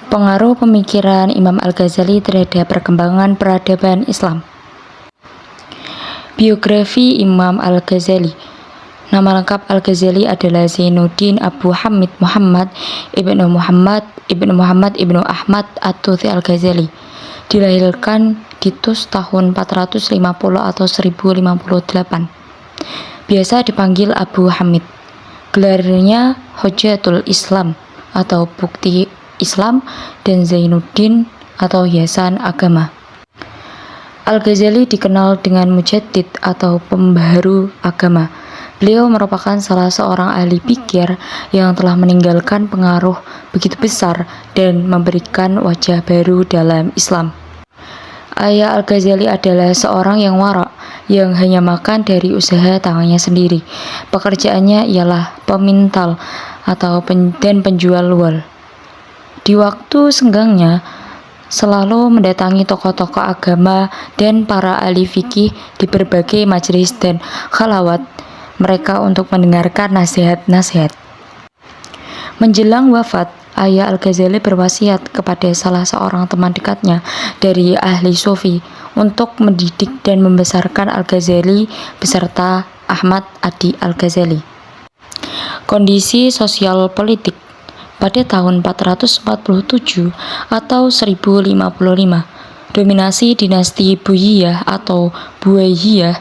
Pengaruh pemikiran Imam Al-Ghazali terhadap perkembangan peradaban Islam. Biografi Imam Al-Ghazali. Nama lengkap Al-Ghazali adalah Zainuddin Abu Hamid Muhammad ibnu Ahmad At-Tusi Al-Ghazali. Dilahirkan di Tus tahun 450 atau 1058. Biasa dipanggil Abu Hamid. Gelarnya Hojatul Islam atau bukti Islam dan Zainuddin atau hiasan agama. Al-Ghazali dikenal dengan mujaddid atau pembaharu agama. Beliau merupakan salah seorang ahli pikir yang telah meninggalkan pengaruh begitu besar dan memberikan wajah baru dalam Islam. Ayah Al-Ghazali adalah seorang yang wara, yang hanya makan dari usaha tangannya sendiri. Pekerjaannya ialah pemintal dan penjual wol. Di waktu senggangnya, selalu mendatangi tokoh-tokoh agama dan para ahli fikih di berbagai majelis dan khalawat mereka untuk mendengarkan nasihat-nasihat. Menjelang wafat, ayah Al-Ghazali berwasiat kepada salah seorang teman dekatnya dari ahli sufi untuk mendidik dan membesarkan Al-Ghazali beserta Ahmad Adi Al-Ghazali. Kondisi sosial politik pada tahun 447 atau 1055, dominasi dinasti Buyiyah atau Buwayyiyah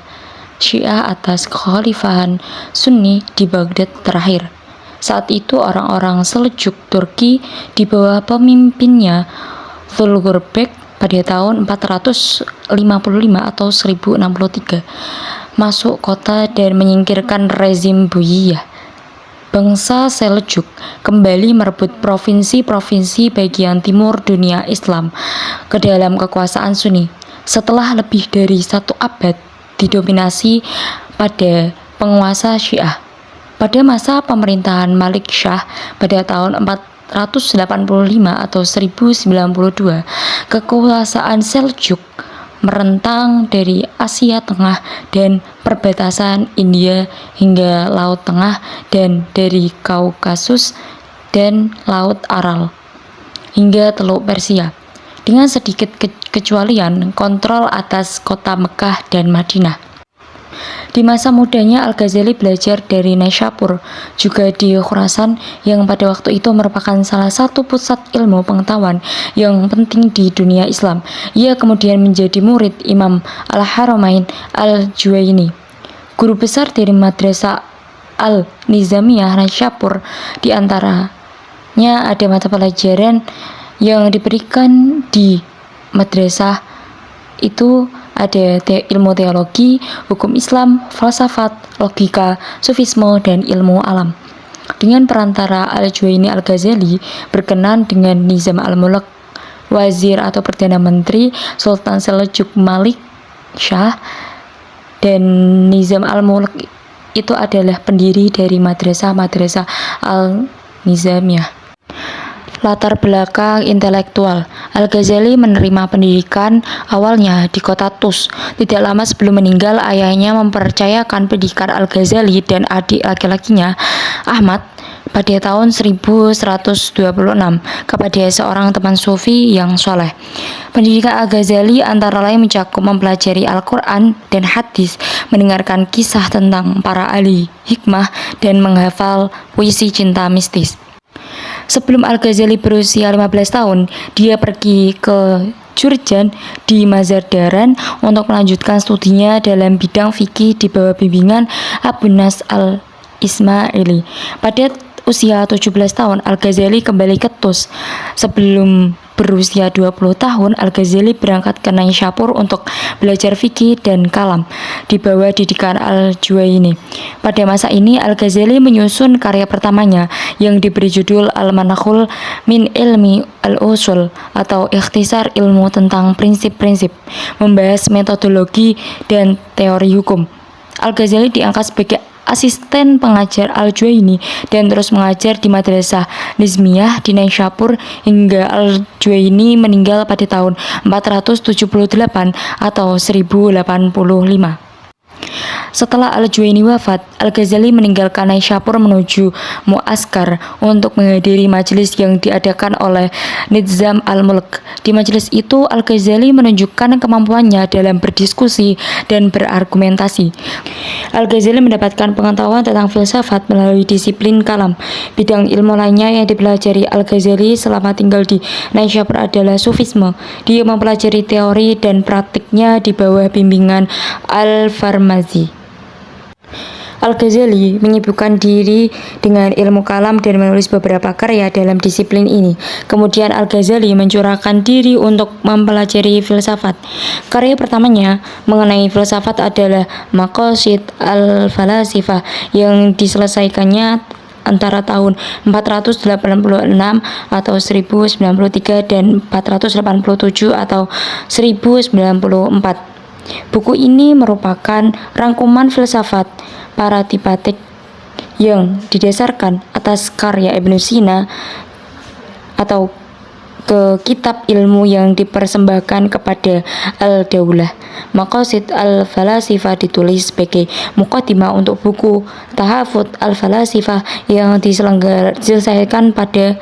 Syiah atas kekhalifahan Sunni di Baghdad terakhir. Saat itu orang-orang Seljuk Turki di bawah pemimpinnya Zulugurberk pada tahun 455 atau 1063 masuk kota dan menyingkirkan rezim Buyiyah. Bangsa Seljuk kembali merebut provinsi-provinsi bagian timur dunia Islam ke dalam kekuasaan Sunni setelah lebih dari 1 abad didominasi pada penguasa Syiah. Pada masa pemerintahan Malik Shah pada tahun 485 atau 1092, kekuasaan Seljuk merentang dari Asia Tengah dan perbatasan India hingga Laut Tengah dan dari Kaukasus dan Laut Aral hingga Teluk Persia, dengan sedikit kecualian kontrol atas kota Mekah dan Madinah. Di masa mudanya Al-Ghazali belajar dari Naisapur, juga di Khurasan yang pada waktu itu merupakan salah satu pusat ilmu pengetahuan yang penting di dunia Islam. Ia kemudian menjadi murid Imam Al-Haramain Al-Juwaini, guru besar dari Madrasah Al-Nizamiyah Naisapur. Di antaranya ada mata pelajaran yang diberikan di madrasah itu ada ilmu teologi, hukum Islam, falsafat, logika, sufisme, dan ilmu alam. Dengan perantara Al-Juwaini, Al-Ghazali berkenan dengan Nizam al-Mulk, wazir atau perdana menteri Sultan Seljuk Malik Shah, dan Nizam al-Mulk itu adalah pendiri dari madrasah Al-Nizamiyah. Latar belakang intelektual. Al-Ghazali menerima pendidikan awalnya di kota Tus. Tidak lama sebelum meninggal, ayahnya mempercayakan pendidikan Al-Ghazali dan adik laki-lakinya, Ahmad, pada tahun 1126 kepada seorang teman sufi yang soleh. Pendidikan Al-Ghazali antara lain mencakup mempelajari Al-Quran dan hadis, mendengarkan kisah tentang para ahli hikmah, dan menghafal puisi cinta mistis. Sebelum Al-Ghazali berusia 15 tahun, dia pergi ke Jurjan di Mazandaran untuk melanjutkan studinya dalam bidang fikih di bawah bimbingan Abu Nas al-Ismaili. Pada usia 17 tahun, Al-Ghazali kembali ke Tus. Sebelum berusia 20 tahun, Al-Ghazali berangkat ke Naisapur untuk belajar fikih dan kalam di bawah didikan Al-Juwaini. Pada masa ini, Al-Ghazali menyusun karya pertamanya yang diberi judul Al-Manakhul min Ilmi Al-Usul atau ikhtisar ilmu tentang prinsip-prinsip, membahas metodologi dan teori hukum. Al-Ghazali diangkat sebagai asisten pengajar Al-Juwaini dan terus mengajar di Madrasah Nizmiyah di Naisapur hingga Al-Juwaini meninggal pada tahun 478 atau 1085. Setelah Al-Juwaini wafat, Al-Ghazali meninggalkan Naisapur menuju Mu'askar untuk menghadiri majelis yang diadakan oleh Nizam al-Mulk. Di majelis itu, Al-Ghazali menunjukkan kemampuannya dalam berdiskusi dan berargumentasi. Al-Ghazali mendapatkan pengetahuan tentang filsafat melalui disiplin kalam. Bidang ilmu lainnya yang dipelajari Al-Ghazali selama tinggal di Naisapur adalah sufisme. Dia mempelajari teori dan praktiknya di bawah bimbingan Al-Farmazi. Al-Ghazali menyibukkan diri dengan ilmu kalam dan menulis beberapa karya dalam disiplin ini. Kemudian Al-Ghazali mencurahkan diri untuk mempelajari filsafat. Karya pertamanya mengenai filsafat adalah Maqasid al-Falasifah yang diselesaikannya antara tahun 486 atau 1093 dan 487 atau 1094. Buku ini merupakan rangkuman filsafat paratipatik yang didasarkan atas karya Ibnu Sina atau ke kitab ilmu yang dipersembahkan kepada Al-Daulah. Maqasid al-Falasifah ditulis sebagai muqaddimah untuk buku Tahafut al-Falasifah yang diselesaikan pada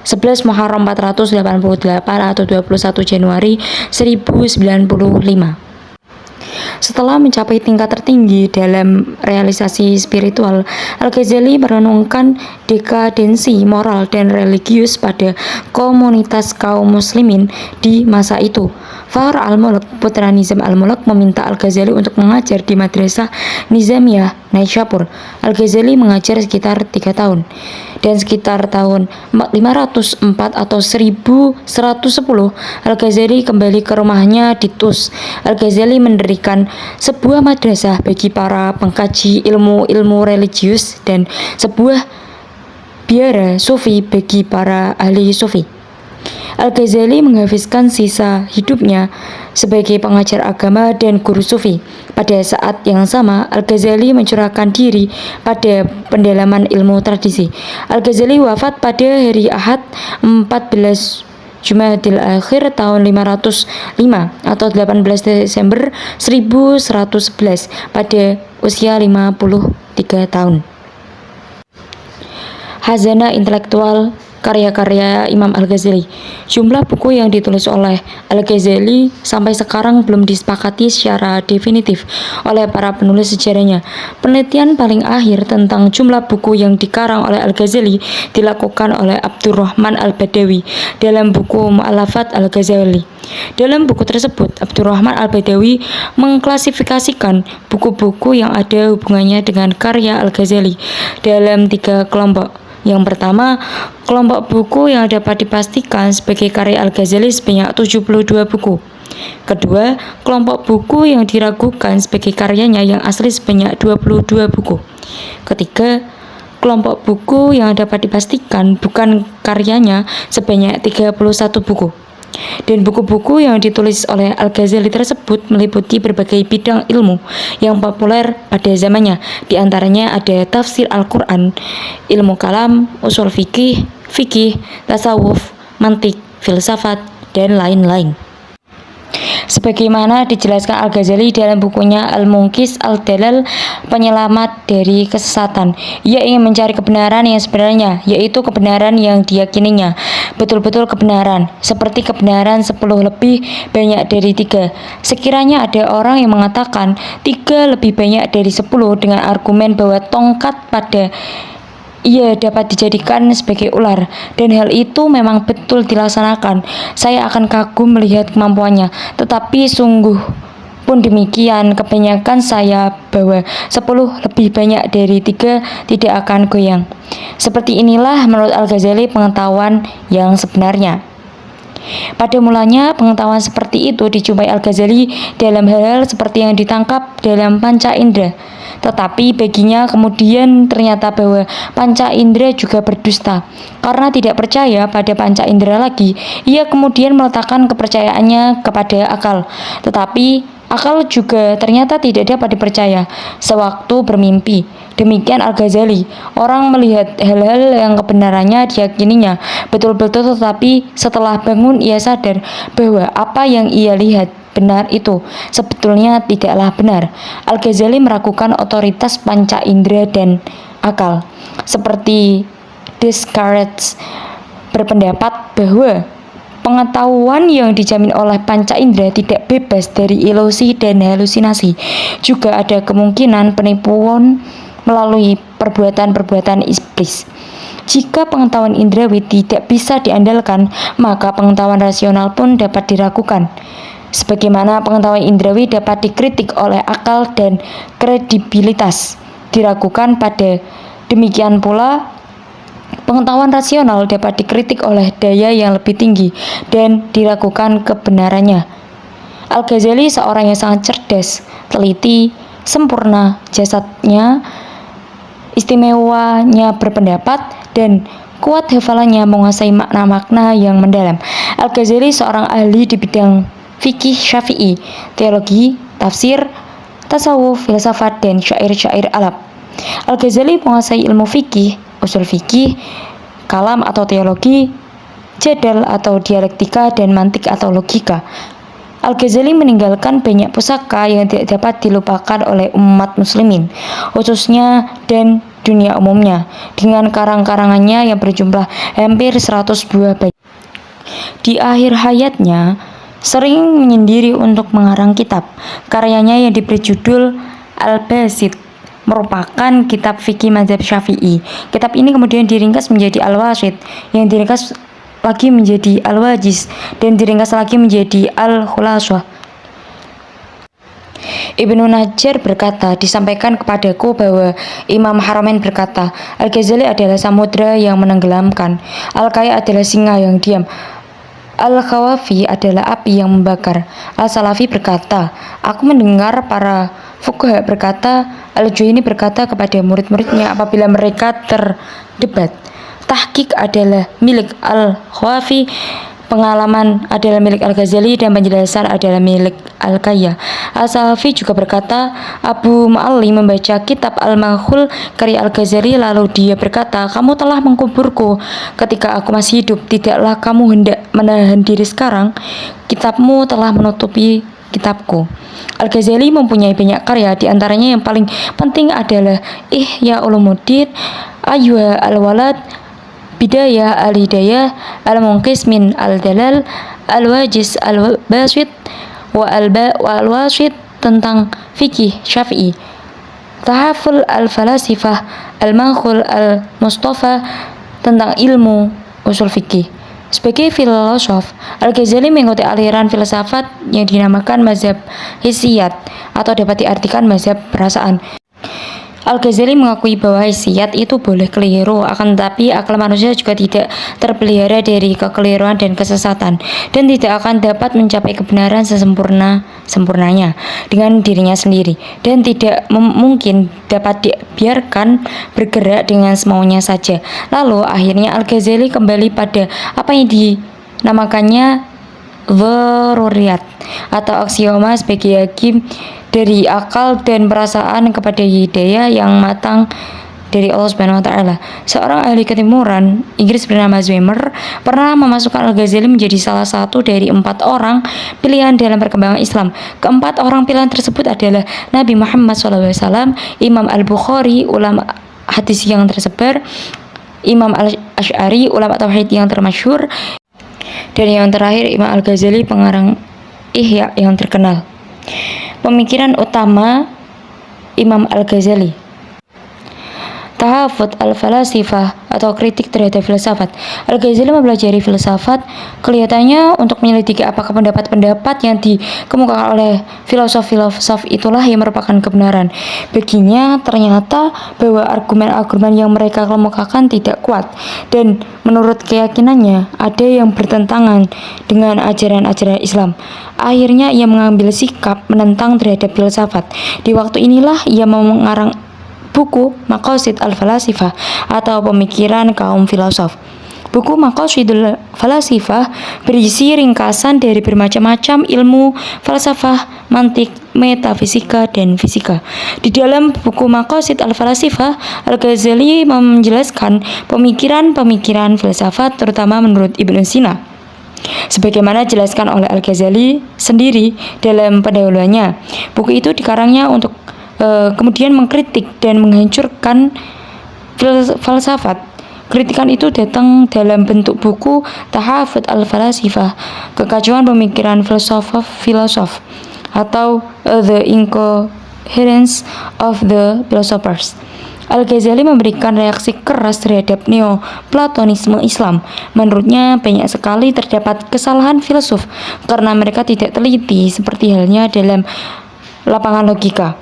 11 Muharram 488 atau 21 Januari 1095. Setelah mencapai tingkat tertinggi dalam realisasi spiritual, Al-Ghazali merenungkan dekadensi moral dan religius pada komunitas kaum muslimin di masa itu. Fakhr al-Mulk, putra Nizam al-Mulk, meminta Al-Ghazali untuk mengajar di Madrasah Nizamiyah Naisapur. Al-Ghazali mengajar sekitar 3 tahun. Dan sekitar tahun 504 atau 1110, Al-Ghazali kembali ke rumahnya di Tus. Al-Ghazali mendirikan sebuah madrasah bagi para pengkaji ilmu-ilmu religius dan sebuah biara sufi bagi para ahli sufi. Al-Ghazali menghafizkan sisa hidupnya sebagai pengajar agama dan guru sufi. Pada saat yang sama, Al-Ghazali mencurahkan diri pada pendalaman ilmu tradisi. Al-Ghazali wafat pada hari Ahad 14 Jumadil Akhir tahun 505 atau 18 Desember 1111 pada usia 53 tahun. Khazanah intelektual karya-karya Imam Al-Ghazali. Jumlah buku yang ditulis oleh Al-Ghazali sampai sekarang belum disepakati secara definitif oleh para penulis sejarahnya. Penelitian paling akhir tentang jumlah buku yang dikarang oleh Al-Ghazali dilakukan oleh Abdurrahman Al-Badawi dalam buku Mu'allafat Al-Ghazali. Dalam buku tersebut, Abdurrahman Al-Badawi mengklasifikasikan buku-buku yang ada hubungannya dengan karya Al-Ghazali dalam 3 kelompok. Yang pertama, kelompok buku yang dapat dipastikan sebagai karya Al-Ghazali sebanyak 72 buku. Kedua, kelompok buku yang diragukan sebagai karyanya yang asli sebanyak 22 buku. Ketiga, kelompok buku yang dapat dipastikan bukan karyanya sebanyak 31 buku. Dan buku-buku yang ditulis oleh Al-Ghazali tersebut meliputi berbagai bidang ilmu yang populer pada zamannya. Di antaranya ada tafsir Al-Quran, ilmu kalam, usul fikih, tasawuf, mantik, filsafat, dan lain-lain. Sebagaimana dijelaskan Al-Ghazali dalam bukunya Al-Munqidh Al-Dalal, penyelamat dari kesesatan. Ia ingin mencari kebenaran yang sebenarnya, yaitu kebenaran yang diyakininya betul-betul kebenaran, seperti kebenaran 10 lebih banyak dari 3. Sekiranya ada orang yang mengatakan 3 lebih banyak dari 10 dengan argumen bahwa tongkat pada ia dapat dijadikan sebagai ular, dan hal itu memang betul dilaksanakan, saya akan kagum melihat kemampuannya. Tetapi sungguh pun demikian, kebanyakan saya bahwa 10 lebih banyak dari 3 tidak akan goyang. Seperti inilah menurut Al-Ghazali pengetahuan yang sebenarnya. Pada mulanya, pengetahuan seperti itu dijumpai Al-Ghazali dalam hal-hal seperti yang ditangkap dalam panca indera. Tetapi baginya kemudian ternyata bahwa panca indera juga berdusta. Karena tidak percaya pada panca indera lagi, ia kemudian meletakkan kepercayaannya kepada akal. Tetapi akal juga ternyata tidak dapat dipercaya sewaktu bermimpi. Demikian Al-Ghazali. Orang melihat hal-hal yang kebenarannya diyakininya betul-betul, tetapi setelah bangun ia sadar bahwa apa yang ia lihat benar itu sebetulnya tidaklah benar. Al-Ghazali meragukan otoritas panca indera dan akal. Seperti Descartes berpendapat bahwa pengetahuan yang dijamin oleh panca indera tidak bebas dari ilusi dan halusinasi. Juga ada kemungkinan penipuan melalui perbuatan-perbuatan iblis. Jika pengetahuan indrawi tidak bisa diandalkan, maka pengetahuan rasional pun dapat diragukan. Sebagaimana pengetahuan indrawi dapat dikritik oleh akal dan kredibilitas diragukan, pada demikian pula pengetahuan rasional dapat dikritik oleh daya yang lebih tinggi dan diragukan kebenarannya. Al-Ghazali seorang yang sangat cerdas, teliti, sempurna jasadnya, istimewanya berpendapat, dan kuat hafalannya menguasai makna-makna yang mendalam. Al-Ghazali seorang ahli di bidang fikih Syafi'i, teologi, tafsir, tasawuf, filsafat, dan syair-syair Arab. Al-Ghazali menguasai ilmu fikih, usul fikih, kalam atau teologi, jadal atau dialektika, dan mantik atau logika. Al-Ghazali meninggalkan banyak pusaka yang tidak dapat dilupakan oleh umat muslimin, khususnya dan dunia umumnya, dengan karang-karangannya yang berjumlah hampir 100 buah bait. Di akhir hayatnya, sering menyendiri untuk mengarang kitab. Karyanya yang diberi judul Al-Basit merupakan kitab fikih mazhab Syafi'i. Kitab ini kemudian diringkas menjadi Al-Wasit, yang diringkas lagi menjadi Al-Wajiz, dan diringkas lagi menjadi Al-Khulasah. Ibnu Najjar berkata, disampaikan kepadaku bahwa Imam Haramain berkata, Al-Ghazali adalah samudra yang menenggelamkan, Al-Kaya adalah singa yang diam, Al-Khawafi adalah api yang membakar. Al-Salafi berkata, aku mendengar para fuqaha berkata, Al-Juwaini berkata kepada murid-muridnya apabila mereka terdebat, tahqiq adalah milik Al-Khawafi, pengalaman adalah milik Al-Ghazali, dan penjelasan adalah milik Al-Kaya. Al-Salafi juga berkata, Abu Ma'ali membaca kitab Al-Maghul karya Al-Ghazali, lalu dia berkata, kamu telah mengkuburku ketika aku masih hidup, tidaklah kamu hendak menahan diri sekarang, kitabmu telah menutupi kitabku. Al-Ghazali mempunyai banyak karya, di antaranya yang paling penting adalah Ihya Ulumuddin, Ayyuha Al-Walad, Bidayah Al-Hidayah, Al-Munqis min Al-Dalal, Al-Wajiz Al-Basit, wa Al-Wasit tentang fikih Syafi'i, Tahaful Al-Falasifah, Al-Maghul Al-Mustafa tentang ilmu usul fikih. Sebagai filosof, Al-Ghazali mengikuti aliran filsafat yang dinamakan mazhab hissiyat atau dapat diartikan mazhab perasaan. Al-Ghazali mengakui bahwa hissiyat itu boleh keliru, akan tetapi akal manusia juga tidak terpelihara dari kekeliruan dan kesesatan, dan tidak akan dapat mencapai kebenaran sesempurnanya dengan dirinya sendiri, dan tidak mungkin dapat dibiarkan bergerak dengan semaunya saja. Lalu akhirnya Al-Ghazali kembali pada apa yang dinamakannya dzaruriyat atau aksioma sebagai hakim dari akal dan perasaan kepada hidayah yang matang dari Allah Subhanahu wa taala. Seorang ahli ketimuran Inggris bernama Zwimmer pernah memasukkan Al-Ghazali menjadi salah satu dari 4 orang pilihan dalam perkembangan Islam. Keempat orang pilihan tersebut adalah Nabi Muhammad SAW, Imam Al-Bukhari, ulama hadis yang tersebar, Imam Al-Asy'ari, ulama tauhid yang termasyhur, dan yang terakhir Imam Al-Ghazali, pengarang Ihya yang terkenal. Pemikiran utama Imam Al-Ghazali: Tahafut al-falasifah atau kritik terhadap filsafat. Al-Ghazali mempelajari filsafat kelihatannya untuk menyelidiki apakah pendapat-pendapat yang dikemukakan oleh filosof-filosof itulah yang merupakan kebenaran. Baginya ternyata bahwa argumen-argumen yang mereka kemukakan tidak kuat, dan menurut keyakinannya ada yang bertentangan dengan ajaran-ajaran Islam. Akhirnya ia mengambil sikap menentang terhadap filsafat. Di waktu inilah ia mengarang buku Maqasid al-Falasifah atau pemikiran kaum filosof. Buku Maqasidul Falasifah berisi ringkasan dari bermacam-macam ilmu falsafah, mantik, metafisika, dan fisika. Di dalam buku Maqasid al-Falasifah, Al-Ghazali menjelaskan pemikiran-pemikiran filsafat terutama menurut Ibnu Sina. Sebagaimana dijelaskan oleh Al-Ghazali sendiri dalam pendahuluannya, buku itu dikarangnya untuk kemudian mengkritik dan menghancurkan falsafat. Kritikan itu datang dalam bentuk buku Tahafut al-Falasifah, kekacauan pemikiran filosof, atau The Incoherence of the Philosophers. Al-Ghazali memberikan reaksi keras terhadap Neoplatonisme Islam. Menurutnya banyak sekali terdapat kesalahan filsuf karena mereka tidak teliti seperti halnya dalam lapangan logika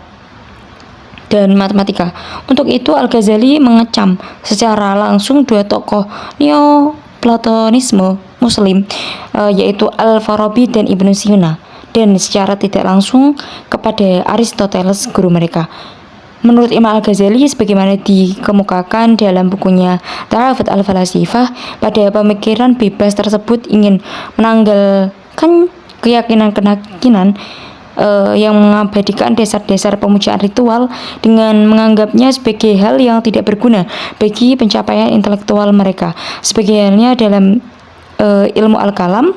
dan matematika. Untuk itu Al-Ghazali mengecam secara langsung dua tokoh Neoplatonisme Muslim, yaitu Al-Farabi dan Ibnu Sina, dan secara tidak langsung kepada Aristoteles, guru mereka. Menurut Imam Al-Ghazali, sebagaimana dikemukakan dalam bukunya Tahafut al-Falasifah, pada pemikiran bebas tersebut ingin menanggalkan keyakinan yang mengabadikan dasar-dasar pemujaan ritual dengan menganggapnya sebagai hal yang tidak berguna bagi pencapaian intelektual mereka. Sebagiannya dalam ilmu al-kalam,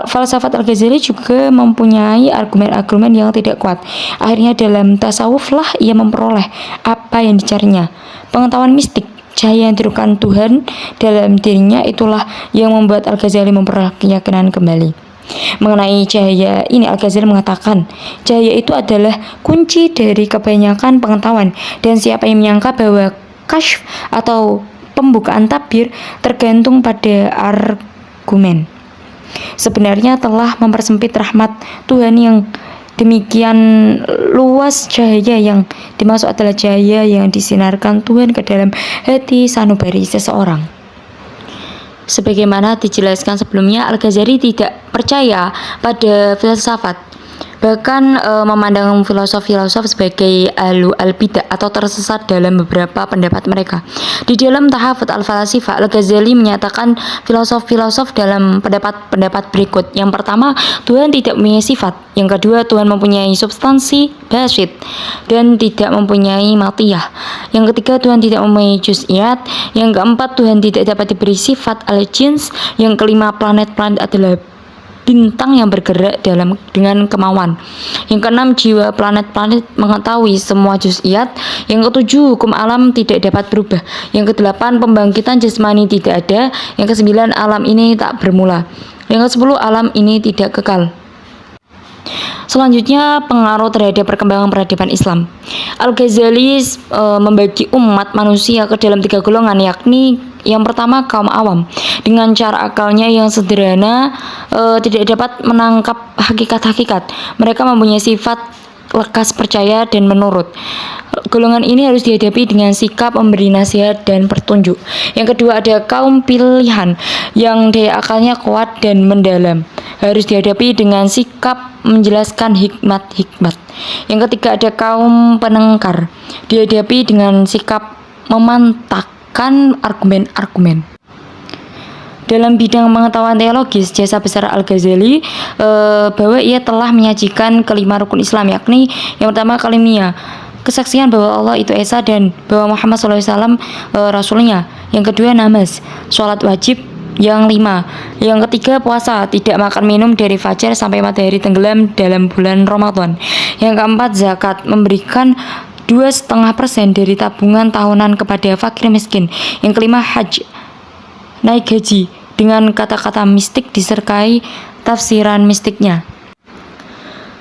falsafat Al-Ghazali juga mempunyai argumen-argumen yang tidak kuat. Akhirnya dalam tasawuf lah ia memperoleh apa yang dicarinya, pengetahuan mistik, cahaya yang ditirukan Tuhan dalam dirinya. Itulah yang membuat Al-Ghazali memperoleh keyakinan kembali. Mengenai cahaya ini, Al-Ghazali mengatakan, cahaya itu adalah kunci dari kebanyakan pengetahuan, dan siapa yang menyangka bahwa kasyf atau pembukaan tabir tergantung pada argumen, sebenarnya telah mempersempit rahmat Tuhan yang demikian luas. Cahaya yang dimaksud adalah cahaya yang disinarkan Tuhan ke dalam hati sanubari seseorang. Sebagaimana dijelaskan sebelumnya, Al-Ghazali tidak percaya pada filsafat, bahkan memandang filosof-filosof sebagai al-bidah atau tersesat dalam beberapa pendapat mereka. Di dalam Tahafut al-Falasifah, Al-Ghazali menyatakan filosof-filosof dalam pendapat berikut. Yang pertama, Tuhan tidak mempunyai sifat. Yang kedua, Tuhan mempunyai substansi basit dan tidak mempunyai matiyah. Yang ketiga, Tuhan tidak mempunyai juz'iyat. Yang keempat, Tuhan tidak dapat diberi sifat al-jins. Yang kelima, planet-planet adalah bintang yang bergerak dengan kemauan. Yang keenam, jiwa planet-planet mengetahui semua juz'iyat. Yang ketujuh, hukum alam tidak dapat berubah. Yang kedelapan, pembangkitan jasmani tidak ada. Yang kesembilan, alam ini tak bermula. Yang kesepuluh, alam ini tidak kekal. Selanjutnya, pengaruh terhadap perkembangan peradaban Islam. Al-Ghazali membagi umat manusia ke dalam tiga golongan, yakni yang pertama, kaum awam. Dengan cara akalnya yang sederhana, tidak dapat menangkap hakikat-hakikat. Mereka mempunyai sifat lekas percaya dan menurut. Golongan ini harus dihadapi dengan sikap memberi nasihat dan petunjuk. Yang kedua, ada kaum pilihan yang daya akalnya kuat dan mendalam, harus dihadapi dengan sikap menjelaskan hikmat-hikmat. Yang ketiga, ada kaum penengkar, dihadapi dengan sikap memantapkan argumen-argumen. Dalam bidang pengetahuan teologis, jasa besar Al-Ghazali bahwa ia telah menyajikan kelima rukun Islam, yakni yang pertama kalimiyah, kesaksian bahwa Allah itu Esa dan bahwa Muhammad SAW Rasulnya. Yang kedua, namaz, sholat wajib. Yang lima, yang ketiga, puasa, tidak makan minum dari fajar sampai matahari tenggelam dalam bulan Ramadan. Yang keempat, zakat, memberikan 2,5% dari tabungan tahunan kepada fakir miskin. Yang kelima, haji, naik haji, dengan kata-kata mistik disertai tafsiran mistiknya.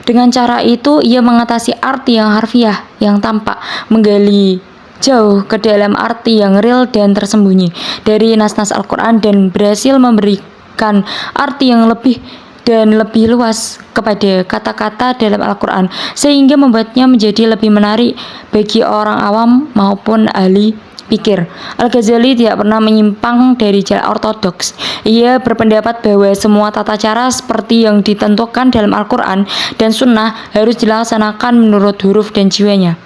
Dengan cara itu ia mengatasi arti yang harfiah yang tampak, menggali jauh ke dalam arti yang real dan tersembunyi dari nas-nas Al-Quran, dan berhasil memberikan arti yang lebih dan lebih luas kepada kata-kata dalam Al-Quran, sehingga membuatnya menjadi lebih menarik bagi orang awam maupun ahli pikir. Al-Ghazali tidak pernah menyimpang dari jalan ortodoks. Ia berpendapat bahwa semua tata cara seperti yang ditentukan dalam Al-Quran dan Sunnah harus dilaksanakan menurut huruf dan jiwanya.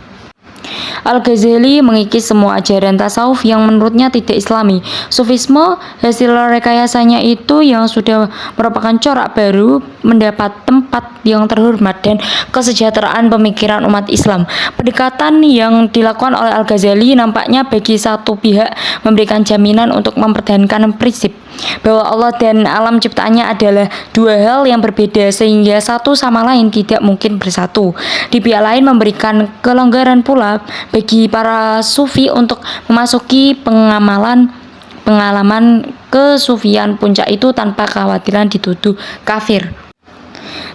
Al-Ghazali mengikis semua ajaran tasawuf yang menurutnya tidak islami. Sufisme, hasil rekayasanya itu yang sudah merupakan corak baru, mendapat tempat yang terhormat dan kesejahteraan pemikiran umat Islam. Pendekatan yang dilakukan oleh Al-Ghazali nampaknya bagi satu pihak memberikan jaminan untuk mempertahankan prinsip bahwa Allah dan alam ciptaannya adalah dua hal yang berbeda sehingga satu sama lain tidak mungkin bersatu. Di pihak lain memberikan kelonggaran pula bagi para sufi untuk memasuki pengalaman kesufian puncak itu tanpa kekhawatiran dituduh kafir.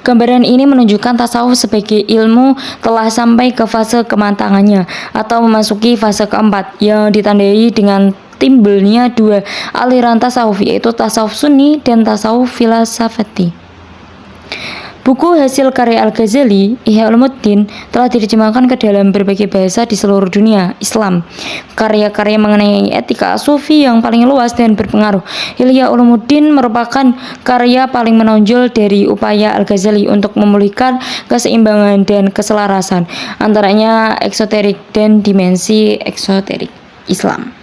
Gambaran ini menunjukkan tasawuf sebagai ilmu telah sampai ke fase kematangannya atau memasuki fase keempat yang ditandai dengan timbulnya dua aliran tasawuf, yaitu tasawuf sunni dan tasawuf filsafati. Buku hasil karya Al-Ghazali, Ihya Ulumuddin, telah diterjemahkan ke dalam berbagai bahasa di seluruh dunia Islam. Karya-karya mengenai etika sufi yang paling luas dan berpengaruh. Ihya Ulumuddin merupakan karya paling menonjol dari upaya Al-Ghazali untuk memulihkan keseimbangan dan keselarasan antaranya eksoterik dan dimensi eksoterik Islam.